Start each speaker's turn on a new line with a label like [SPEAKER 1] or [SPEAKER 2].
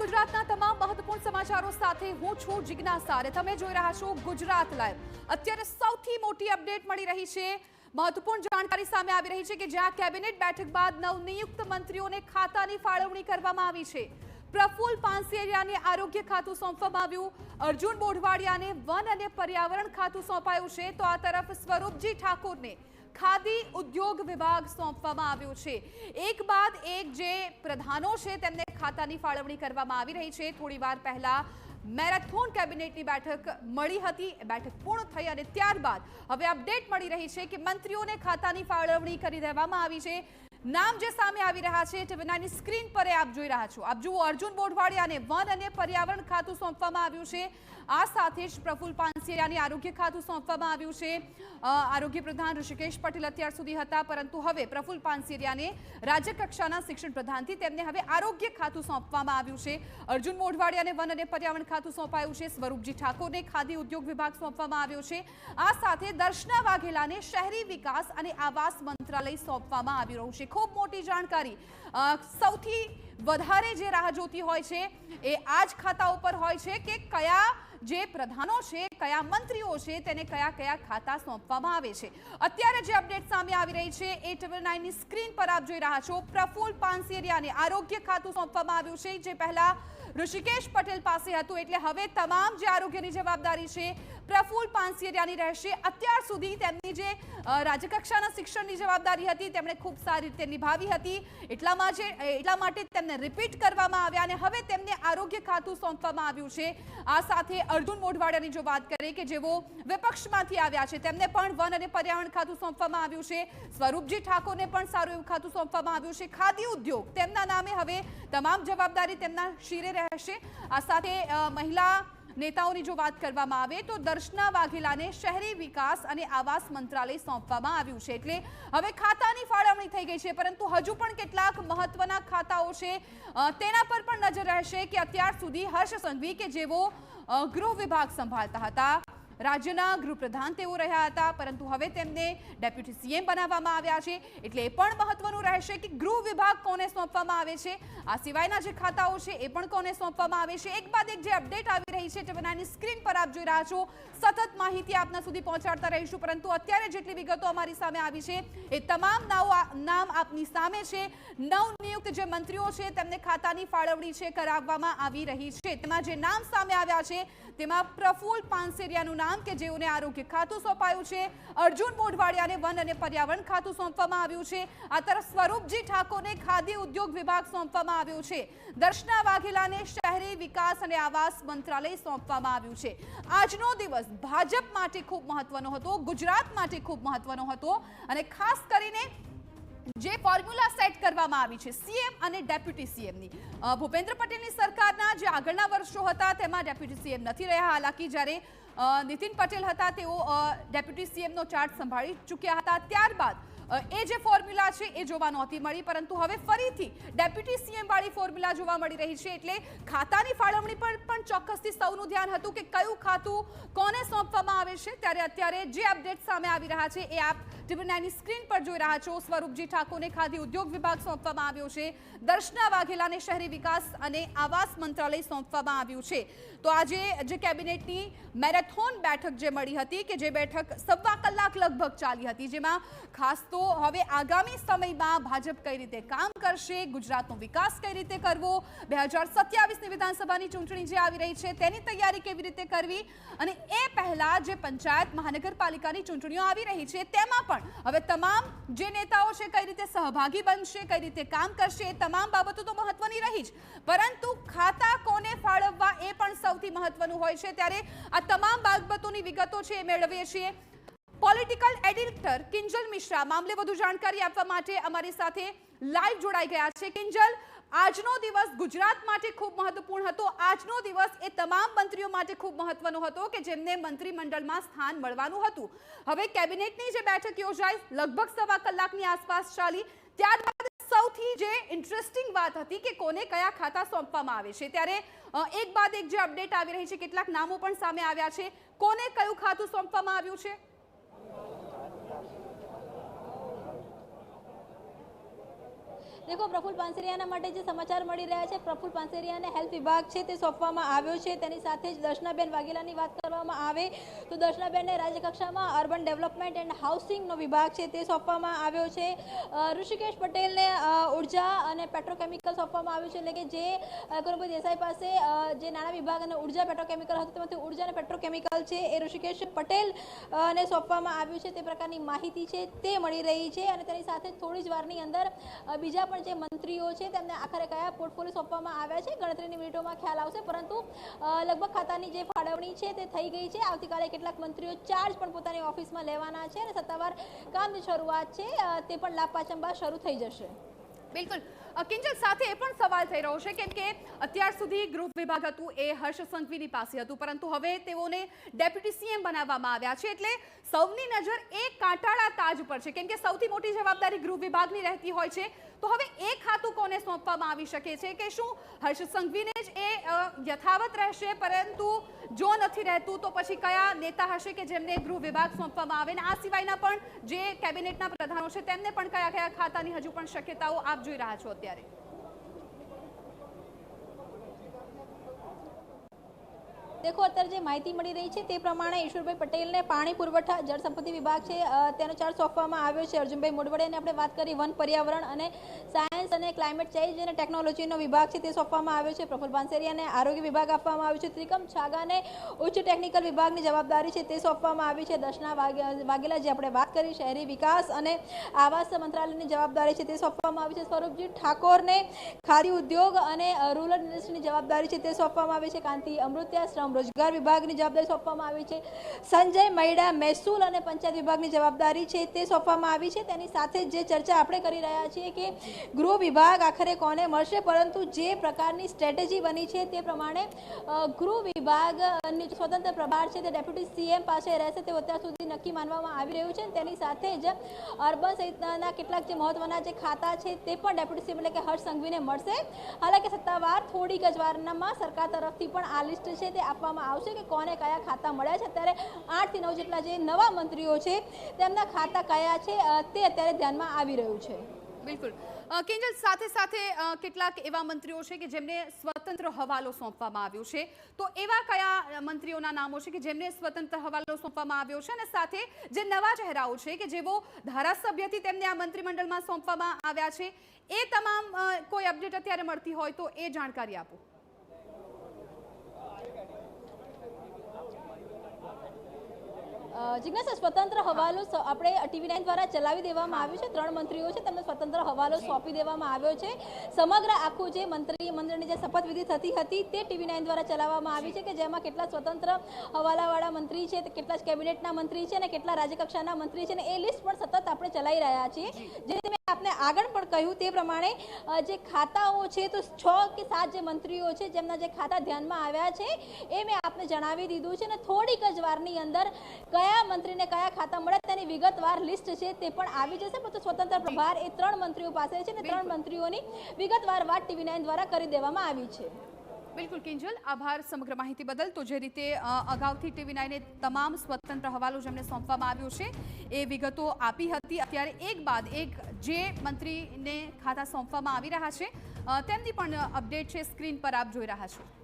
[SPEAKER 1] ગુજરાતના તમામ મહત્વપૂર્ણ સમાચારો સાથે હું છું જિજ્ઞાસા અને તમે જોઈ રહ્યા છો ગુજરાત લાઈવ। અત્યારે સૌથી મોટી અપડેટ મળી રહી છે, મહત્વપૂર્ણ જાણકારી સામે આવી રહી છે કે જ્યાં કેબિનેટ બેઠક બાદ નવનિયુક્ત મંત્રીઓને ખાતાની ફાળવણી કરવામાં આવી છે। પ્રફુલ્લ પાનસેરિયાને આરોગ્ય ખાતું સોંપવામાં આવ્યું, અર્જુન મોઢવાડિયાને વન અને પર્યાવરણ ખાતું સોંપાયું છે, તો આ તરફ સ્વરૂપજી ઠાકોરને ખાદી ઉદ્યોગ વિભાગ સોંપવામાં આવ્યો છે। એક બાદ એક જે પ્રધાનો છે તેમને ખાતાની ફાળવણી કરવામાં આવી રહી છે। થોડીવાર પહેલા મેરેથોન કેબિનેટની બેઠક મળી હતી, બેઠક પૂર્ણ થઈ અને ત્યારબાદ હવે અપડેટ મળી રહી છે કે મંત્રીઓને ખાતાની ફાળવણી કરી દેવામાં આવી છે। નામ જે સામે આવી રહ્યા છે ટીવી9ની સ્ક્રીન પર આપ જોઈ રહ્યા છો, આપ જુઓ અર્જુન મોઢવાડિયાને વન અને પર્યાવરણ ખાતું સોંપવામાં આવ્યું છે। આ સાથે જ પ્રફુલ્લ પાનસેરિયાને આરોગ્ય ખાતું સોંપવામાં આવ્યું છે। આરોગ્ય પ્રધાન ઋષિકેશ પટેલ અત્યાર સુધી હતા, પરંતુ હવે પ્રફુલ્લ પાનસેરિયાને રાજ્ય કક્ષાના શિક્ષણ પ્રધાનથી તેમને હવે આરોગ્ય ખાતું સોંપવામાં આવ્યું છે। અર્જુન મોઢવાડિયાને વન અને પર્યાવરણ ખાતું સોંપાયું છે। સ્વરૂપજી ઠાકોરને ખાદી ઉદ્યોગ વિભાગ સોંપવામાં આવ્યો છે। આ સાથે દર્શના વાઘેલાને શહેરી વિકાસ અને આવાસ મંત્રાલય સોંપવામાં આવી રહ્યું છે। ખૂબ મોટી જાણકારી, સૌથી વધારે જે રાહ જોતી હોય છે એ આ જ ખાતા ઉપર હોય છે કે કયા જે પ્રધાનો છે, કયા મંત્રીઓ છે તેને કયા કયા ખાતા સોંપવામાં આવે છે। અત્યારે જે અપડેટ સામે આવી રહી છે એ ટીવી9ની સ્ક્રીન પર આપ જોઈ રહ્યા છો। પ્રફુલ્લ પાનસેરિયાને આરોગ્ય ખાતું સોંપવામાં આવ્યું છે, જે પહેલા ઋષિકેશ પટેલ પાસે હતું, એટલે હવે તમામ જે આરોગ્યની જવાબદારી છે પ્રફુલ્લ પાનસેરિયાની રહેશે। અત્યાર સુધી તેમની જે રાજ્યકક્ષાના શિક્ષણની જવાબદારી હતી તેમણે ખૂબ સારી રીતે નિભાવી હતી, એટલા માટે તેમને રિપીટ કરવામાં આવ્યા અને હવે તેમને આરોગ્ય ખાતું સોંપવામાં આવ્યું છે। આ સાથે અર્જુન મોઢવાડિયાની જો વાત કરીએ કે જેઓ વિપક્ષમાંથી આવ્યા છે તેમને પણ વન અને પર્યાવરણ ખાતું સોંપવામાં આવ્યું છે। સ્વરૂપજી ઠાકોરને પણ સારું એવું ખાતું સોંપવામાં આવ્યું છે। ખાદી ઉદ્યોગ તેમના નામે હવે તમામ જવાબદારી તેમના શિરે રહેશે। આ સાથે મહિલા નેતાઓની જો વાત કરવામાં આવે તો દર્શના વાઘેલાને શહેરી વિકાસ અને આવાસ મંત્રાલય સોંપવામાં આવ્યું છે, એટલે હવે ખાતાની ફાળવણી થઈ ગઈ છે, પરંતુ હજુ પણ કેટલાક મહત્વના ખાતાઓ છે તેના પર પણ નજર રહેશે કે અત્યાર સુધી હર્ષ સંઘવી કે જેઓ ગૃહ વિભાગ સંભાળતા હતા, રાજ્યના ગૃહપ્રધાન તેઓ રહ્યા હતા, પરંતુ હવે તેમને ડેપ્યુટી સીએમ બનાવવામાં આવ્યા છે, એટલે એ પણ મહત્વનું રહેશે કે ગૃહ વિભાગ કોને સોંપવામાં આવે છે। આ સિવાયના જે ખાતાઓ છે એ પણ કોને સોંપવામાં આવે છે। એક બાદ એક જે અપડેટ આવી રહી છે ટીવી9ની સ્ક્રીન પર આપ જોઈ રહ્યા છો, સતત માહિતી આપના સુધી પહોંચાડતા રહીશું, પરંતુ અત્યારે જેટલી વિગતો અમારી સામે આવી છે એ તમામ નામ આપની સામે છે। નવનિયુક્ત જે મંત્રીઓ છે તેમને ખાતાની ફાળવણી છે કરાવવામાં આવી રહી છે। તેમાં જે નામ સામે આવ્યા છે તેમાં પ્રફુલ્લ પાનસેરિયાનું નામ કે જેઓને આરોગ્ય ખાતું સોંપાયું છે, અર્જુન મોઢવાડિયાને વન અને પર્યાવરણ ખાતું સોંપવામાં આવ્યું છે। આ તરફ સ્વરૂપજી ઠાકોરને ખાદી ઉદ્યોગ વિભાગ સોંપવામાં આવ્યું છે, દર્શના વાઘેલાને શહેરી વિકાસ અને આવાસ મંત્રાલય સોંપવામાં આવ્યું છે। આજનો દિવસ ભાજપ માટે ખૂબ મહત્વનો હતો, ગુજરાત માટે ખૂબ મહત્વનો હતો અને ખાસ કરીને જે ફોર્મ્યુલા સેટ કરવામાં આવી છે સીએમ અને ડેપ્યુટી સીએમની, ભૂપેન્દ્ર પટેલની સરકારના જે આગળના વર્ષો હતા તેમાં ડેપ્યુટી સીએમ નથી રહ્યા, હાલાકી જ્યારે નીતિન પટેલ હતા તેઓ ડેપ્યુટી સીએમનો ચાર્જ સંભાળી ચૂક્યા હતા, ત્યારબાદ એ જે ફોર્મ્યુલા છે એ જોવા નહોતી મળી, પરંતુ હવે ફરીથી ડેપ્યુટી સીએમ વાળી ફોર્મ્યુલા જોવા મળી રહી છે, એટલે ખાતાની ફાળવણી પર પણ ચોક્કસથી સૌનું ધ્યાન હતું કે કયું ખાતું કોને સોંપવામાં આવે છે। ત્યારે અત્યારે જે અપડેટ સામે આવી રહ્યા છે એ આપ ટીવી9ની સ્ક્રીન પર જોઈ રહ્યા છો। સ્વરૂપજી ઠાકોરને ખાદી ઉદ્યોગ વિભાગ સોંપવામાં આવ્યો છે, દર્શના વાઘેલાને શહેરી વિકાસ અને આવાસ મંત્રાલય સોંપવામાં આવ્યું છે। તો આજે જે કેબિનેટની મેરેથોન બેઠક જે મળી હતી કે જે બેઠક સવા કલાક લગભગ ચાલી હતી, જેમાં ખાસ તો હવે આગામી સમયમાં ભાજપ કઈ રીતે કામ કરશે, ગુજરાતનો વિકાસ કઈ રીતે કરવો, 2027ની વિધાનસભાની ચૂંટણી જે આવી રહી છે તેની તૈયારી કેવી રીતે કરવી અને એ પહેલા જે પંચાયત મહાનગરપાલિકાની ચૂંટણીઓ આવી રહી છે તેમાં પણ હવે તમામ જે નેતાઓ છે કઈ રીતે સહભાગી બનશે, કઈ રીતે કામ કરશે, એ તમામ બાબતો તો મહત્વની રહી જ, પરંતુ ખાતા કોને ફાળવવા એ પણ સૌથી મહત્વનું હોય છે। ત્યારે આ તમામ બાબતોની વિગતો છે એ મેળવીએ છીએ। પોલિટિકલ એડિટર કિંજલ મિશ્રા મામલે વધુ જાણકારી આપવા માટે અમારી સાથે લાઈવ જોડાઈ ગયા છે। કિંજલ, આજનો દિવસ ગુજરાત માટે ખૂબ મહત્વપૂર્ણ હતો, આજનો દિવસ એ તમામ મંત્રીઓ માટે ખૂબ મહત્વનો હતો કે જેમને મંત્રીમંડળમાં સ્થાન મળવાનું હતું। હવે કેબિનેટની જે બેઠક યોજાઈ લગભગ સવા કલાકની આસપાસ ચાલી, ત્યારબાદ સૌથી જે ઇન્ટરેસ્ટિંગ વાત હતી કે કોને કયા ખાતા સોંપવામાં આવે છે, ત્યારે એક બાદ એક જે અપડેટ આવી રહી છે, કેટલાક નામો પણ સામે આવ્યા છે, કોને કયું ખાતું સોંપવામાં આવ્યું છે?
[SPEAKER 2] देखो प्रफुल्ल पानसरियाना માટે જે સમાચાર મળી રહ્યા છે, પ્રફુલ્લ પાનસરિયાને હેલ્થ વિભાગ છે તે સોંપવામાં આવ્યો છે। તેની સાથે જ દર્શનાબેન વાઘેલાની વાત કરવામાં આવે તો દર્શનાબેનને રાજ્યકક્ષામાં અર્બન ડેવલપમેન્ટ એન્ડ હાઉસિંગનો વિભાગ છે તે સોંપવામાં આવ્યો છે। ઋષિકેશ પટેલને ઉર્જા અને પેટ્રોકેમિકલ સોંપવામાં આવ્યું છે, એટલે કે જે કરુણભાઈ દેસાઈ પાસે જે નાણાં વિભાગ અને ઉર્જા પેટ્રોકેમિકલ હતું તેમાંથી ઉર્જા અને પેટ્રોકેમિકલ છે એ ઋષિકેશ પટેલ ને સોંપવામાં આવ્યું છે। તે પ્રકારની માહિતી છે તે મળી રહી છે અને તેની સાથે થોડી જ વારની અંદર બીજા જે મંત્રીઓ છે તેમને આખરે કયા પોર્ટફોલિયો સોંપવામાં આવ્યા છે ગણતરીની મિનિટોમાં ખ્યાલ આવશે, પરંતુ લગભગ ખાતાની જે ફાળવણી છે તે થઈ ગઈ છે। આવતીકાલે કેટલાક મંત્રીઓ ચાર્જ પણ પોતાની ઓફિસમાં લેવાના છે અને સત્તાવાર કામની શરૂઆત છે તે પણ લાભ પાચમ બાદ શરૂ થઈ જશે।
[SPEAKER 1] બિલકુલ કિંજલ, સાથે એ પણ સવાલ થઈ રહ્યો છે કેમ કે અત્યાર સુધી ગૃહ વિભાગ હતું એ હર્ષ સંઘવીની પાસે હતું, પરંતુ હવે તેઓને ડેપ્યુટી સીએમ બનાવવામાં આવ્યા છે, એટલે સૌની નજર એક કાંટાળા તાજ પર છે કેમ કે સૌથી મોટી જવાબદારી ગૃહ વિભાગની રહેતી હોય છે। તો હવે એ ખાતું કોને સોંપવામાં આવી શકે છે કે શું હર્ષ સંઘવીને જ એ યથાવત રહેશે, પરંતુ જો નથી રહેતું તો પછી કયા નેતા હશે કે જેમને ગૃહ વિભાગ સોંપવામાં આવે, અને આ સિવાયના પણ જે કેબિનેટના પ્રધાનો છે તેમને પણ કયા કયા ખાતાની હજુ પણ શક્યતાઓ આપ જોઈ રહ્યા છો અત્યારે?
[SPEAKER 2] देखो અત્યારે જે માહિતી મળી રહી છે તે પ્રમાણે ઈશ્વરભાઈ પટેલને પાણી પુરવઠા જળ સંપત્તિ વિભાગ છે તેનો ચાર્જ સોંપવામાં આવ્યો છે। અર્જુનભાઈ મોઢવાડિયાને આપણે વાત કરી વન પર્યાવરણ અને સાયન્સ અને ક્લાઇમેટ ચેન્જ અને ટેકનોલોજીનો વિભાગ છે તે સોંપવામાં આવ્યો છે। પ્રફુલ્લ પાનસરિયાને આરોગ્ય વિભાગ આપવામાં આવ્યો છે। ત્રિકમ છાગાને ઉચ્ચ ટેકનિકલ વિભાગની જવાબદારી છે તે સોંપવામાં આવી છે। દર્શના વાઘેલા જે આપણે વાત કરી શહેરી વિકાસ અને આવાસ મંત્રાલયની જવાબદારી છે તે સોંપવામાં આવી છે। સ્વરૂપજી ઠાકોરને ખાદી ઉદ્યોગ અને રૂરલ ઇન્ડસ્ટ્રીની જવાબદારી છે તે સોંપવામાં આવી છે। કાંતિ અમૃત્યા શ્રમ રોજગાર વિભાગની જવાબદારી સોંપવામાં આવી છે। સંજય મૈડા મહેસૂલ અને પંચાયત વિભાગની જવાબદારી છે તે સોંપવામાં આવી છે। તેની સાથે જે ચર્ચા આપણે કરી રહ્યા છીએ કે ગૃહ વિભાગ આખરે કોને મળશે, પરંતુ જે પ્રકારની સ્ટ્રેટેજી બની છે તે પ્રમાણે ગૃહ વિભાગની સ્વતંત્ર પ્રભાર છે તે ડેપ્યુટી સીએમ પાસે રહેશે તે અત્યાર સુધી નક્કી માનવામાં આવી રહ્યું છે। તેની સાથે જ અર્બન સહિતના કેટલાક જે મહત્વના જે ખાતા છે તે પણ ડેપ્યુટી સીએમ એટલે કે હર્ષ સંઘવીને મળશે। હાલાકી સત્તાવાર થોડીક જ વારમાં સરકાર તરફથી પણ આ લિસ્ટ છે તે આપવામાં આવશે કે કોને કયા ખાતા મળ્યા છે। અત્યારે 8 થી 9 જેટલા જે નવા મંત્રીઓ છે તેમના ખાતા કયા છે તે અત્યારે ધ્યાનમાં આવી રહ્યું છે।
[SPEAKER 1] બિલકુલ કિંજલ, સાથે સાથે કેટલાક એવા મંત્રીઓ છે કે જેમને સ્વતંત્ર હવાલો સોંપવામાં આવ્યો છે, તો એવા કયા મંત્રીઓના નામો છે કે જેમને સ્વતંત્ર હવાલો સોંપવામાં આવ્યો છે, અને સાથે જે નવા ચહેરાઓ છે કે જેઓ ધારાસભ્યથી તેમને આ મંત્રીમંડળમાં સોંપવામાં આવ્યા છે, એ તમામ કોઈ અપડેટ અત્યારે મળતી હોય તો એ જાણકારી આપો।
[SPEAKER 2] જિજ્ઞાસા, સ્વતંત્ર હવાલો આપણે TV9 દ્વારા ચલાવી દેવામાં આવ્યું છે। 3 મંત્રીઓ છે તેમને સ્વતંત્ર હવાલો સોંપી દેવામાં આવ્યો છે। સમગ્ર આખું જે મંત્રીમંડળની જે શપથવિધિ થતી હતી તે TV9 દ્વારા ચલાવવામાં આવી છે કે જેમાં કેટલા સ્વતંત્ર હવાલાવાળા મંત્રી છે, કેટલા કેબિનેટના મંત્રી છે અને કેટલા રાજ્યકક્ષાના મંત્રી છે, અને એ લિસ્ટ પણ સતત આપણે ચલાવી રહ્યા છીએ। જે મેં આપને આગળ પણ કહ્યું તે પ્રમાણે જે ખાતાઓ છે તો 6 કે 7 જે મંત્રીઓ છે જેમના જે ખાતા ધ્યાનમાં આવ્યા છે એ મેં આપને જણાવી દીધું છે, અને થોડીક જ વારની અંદર કયા મંત્રીને કયા ખાતા મળે તેની વિગતવાર લિસ્ટ છે તે પણ આવી જશે। પરંતુ સ્વતંત્ર પ્રભાર એ 3 મંત્રીઓ પાસે છે અને 3 મંત્રીઓની વિગતવાર વાત TV9 દ્વારા કરી દેવામાં આવી છે।
[SPEAKER 1] બિલકુલ કિંજલ, આભાર સમગ્ર માહિતી બદલ। તો જે રીતે અગાઉથી TV9 તમામ સ્વતંત્ર હવાલો જેમને સોંપવામાં આવ્યો છે એ વિગતો આપી હતી, અત્યારે એક બાદ એક જે મંત્રીને ખાતા સોંપવામાં આવી રહ્યા છે તેમની પણ અપડેટ છે સ્ક્રીન પર આપ જોઈ રહ્યા છો।